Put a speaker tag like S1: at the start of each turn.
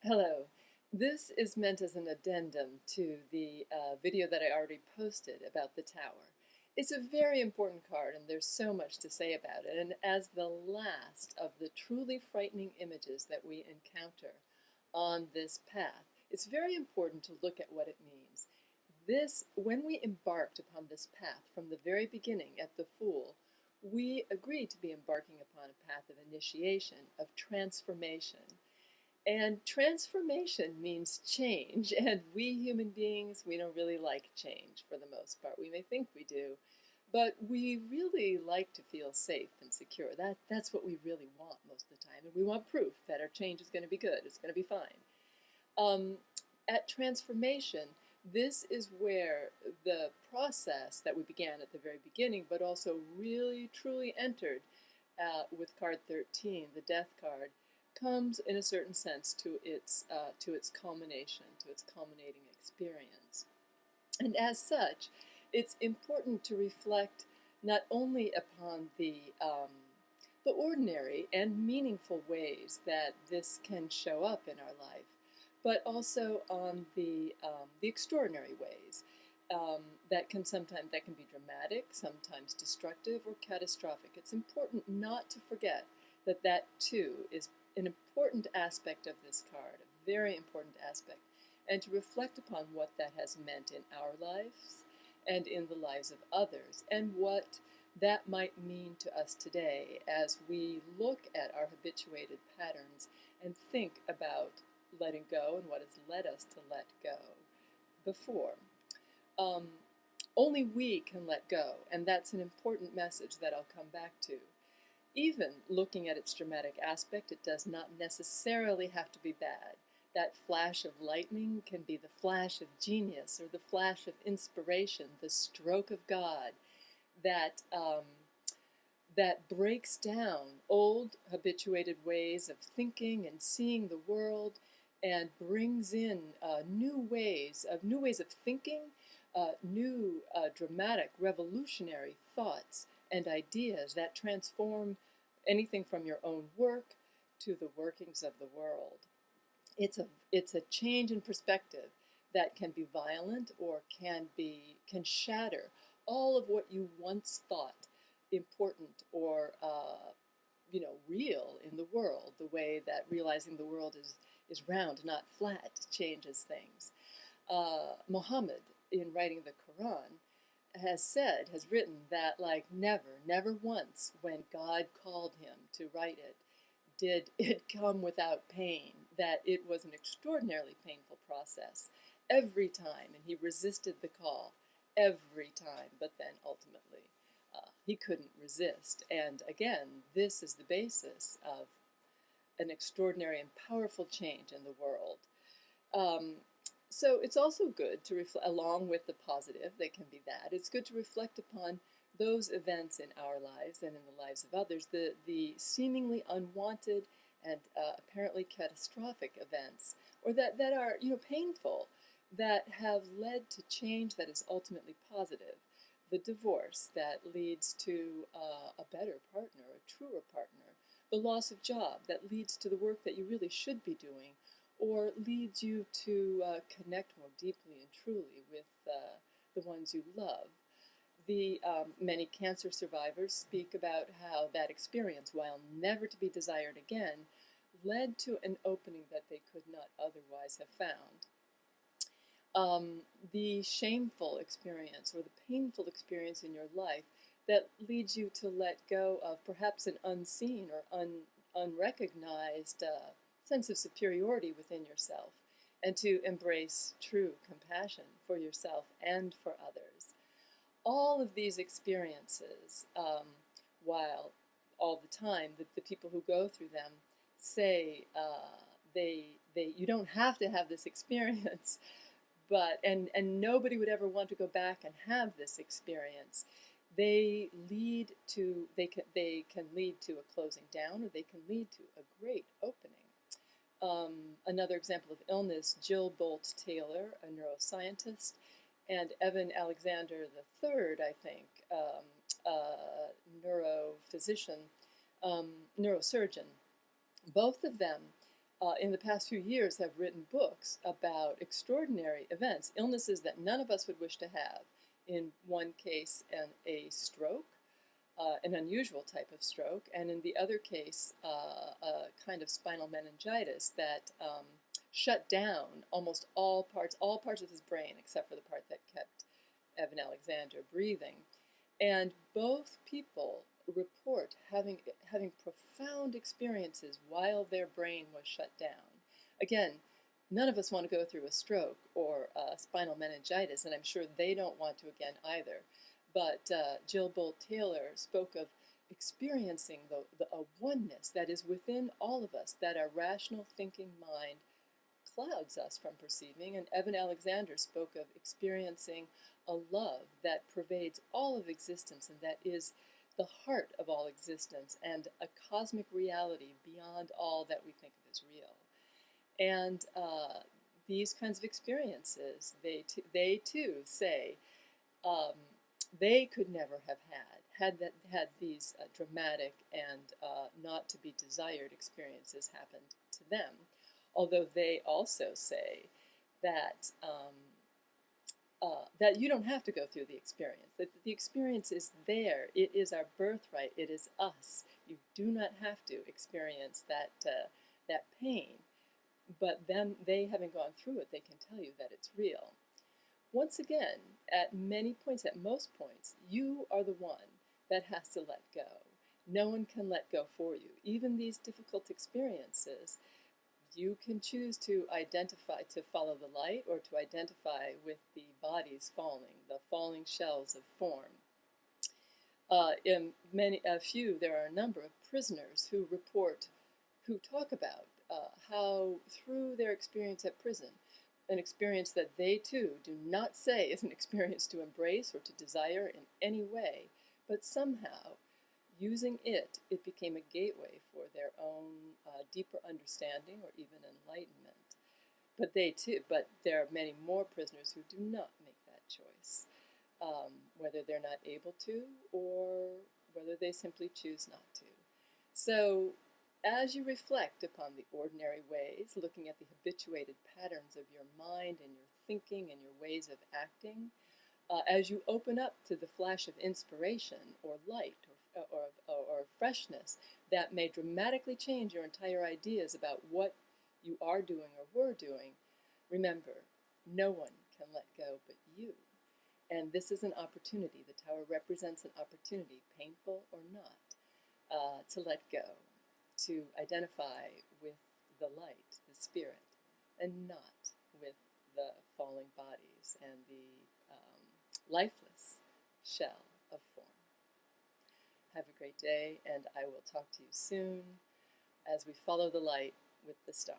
S1: Hello. This is meant as an addendum to the video that I already posted about the tower. It's a very important card, and there's so much to say about it. And as the last of the truly frightening images that we encounter on this path, it's very important to look at what it means. When we embarked upon this path from the very beginning at the Fool, we agreed to be embarking upon a path of initiation, of transformation. And transformation means change, and we human beings, we don't really like change for the most part. We may think we do, but we really like to feel safe and secure. That's what we really want most of the time, and we want proof that our change is going to be good, it's going to be fine. Um, at transformation, this is where the process that we began at the very beginning, but also really truly entered with card 13, the death card, comes in a certain sense to its culmination, to its culminating experience. And as such, it's important to reflect not only upon the ordinary and meaningful ways that this can show up in our life, but also on the extraordinary ways that can be dramatic, sometimes destructive or catastrophic. It's important not to forget that that too is an important aspect of this card, a very important aspect, and to reflect upon what that has meant in our lives and in the lives of others, and what that might mean to us today as we look at our habituated patterns and think about letting go and what has led us to let go before. Um, Only we can let go, and that's an important message that I'll come back to. Even looking at its dramatic aspect, it does not necessarily have to be bad. That flash of lightning can be the flash of genius or the flash of inspiration, the stroke of God that that breaks down old habituated ways of thinking and seeing the world, and brings in new ways of thinking, new dramatic, revolutionary thoughts and ideas that transform anything from your own work to the workings of the world. It's a change in perspective that can be violent or can shatter all of what you once thought important or real in the world. The way that realizing the world is round, not flat, changes things. Muhammad, in writing the Quran, has written that, like, never once when God called him to write it did it come without pain, that it was an extraordinarily painful process every time, and he resisted the call every time, but then ultimately he couldn't resist. And again, this is the basis of an extraordinary and powerful change in the world. Um, so it's also good to reflect, along with the positive that can be that, it's good to reflect upon those events in our lives and in the lives of others, the seemingly unwanted and apparently catastrophic events, or that are painful, that have led to change that is ultimately positive. The divorce that leads to a better partner, a truer partner. The loss of job that leads to the work that you really should be doing, or leads you to connect more deeply and truly with the ones you love. The many cancer survivors speak about how that experience, while never to be desired again, led to an opening that they could not otherwise have found. The shameful experience or the painful experience in your life that leads you to let go of perhaps an unseen or unrecognized sense of superiority within yourself, and to embrace true compassion for yourself and for others. All of these experiences, while all the time the people who go through them say you don't have to have this experience, but and nobody would ever want to go back and have this experience. They can lead to a closing down, or they can lead to a great opening. Another example of illness, Jill Bolt Taylor, a neuroscientist, and Evan Alexander III, I think, neurophysician, neurosurgeon. Both of them in the past few years have written books about extraordinary events, illnesses that none of us would wish to have. In one case, a stroke, an unusual type of stroke, and in the other case, a kind of spinal meningitis that shut down almost all parts of his brain, except for the part that kept Evan Alexander breathing. And both people report having profound experiences while their brain was shut down. Again, none of us want to go through a stroke or a spinal meningitis, and I'm sure they don't want to again either. But Jill Bolt Taylor spoke of experiencing a oneness that is within all of us, that our rational thinking mind clouds us from perceiving. And Evan Alexander spoke of experiencing a love that pervades all of existence and that is the heart of all existence and a cosmic reality beyond all that we think of as real. And these kinds of experiences, they too say they could never have had these dramatic and not to be desired experiences happened to them. Although they also say that that you don't have to go through the experience, that the experience is there. It is our birthright. It is us. You do not have to experience that pain. But then they, having gone through it, they can tell you that it's real. Once again, at many points, at most points, you are the one that has to let go. No one can let go for you. Even these difficult experiences, you can choose to identify, to follow the light, or to identify with the bodies falling, the falling shells of form. In a few, there are a number of prisoners who talk about how through their experience at prison, an experience that they too do not say is an experience to embrace or to desire in any way, but somehow, using it became a gateway for their own deeper understanding or even enlightenment. But there are many more prisoners who do not make that choice, whether they're not able to or whether they simply choose not to. So, as you reflect upon the ordinary ways, looking at the habituated patterns of your mind and your thinking and your ways of acting, as you open up to the flash of inspiration or light or freshness that may dramatically change your entire ideas about what you are doing or were doing, remember, no one can let go but you. And this is an opportunity. The tower represents an opportunity, painful or not, to let go, to identify with the light, the spirit, and not with the falling bodies and the lifeless shell of form. Have a great day, and I will talk to you soon as we follow the light with the star.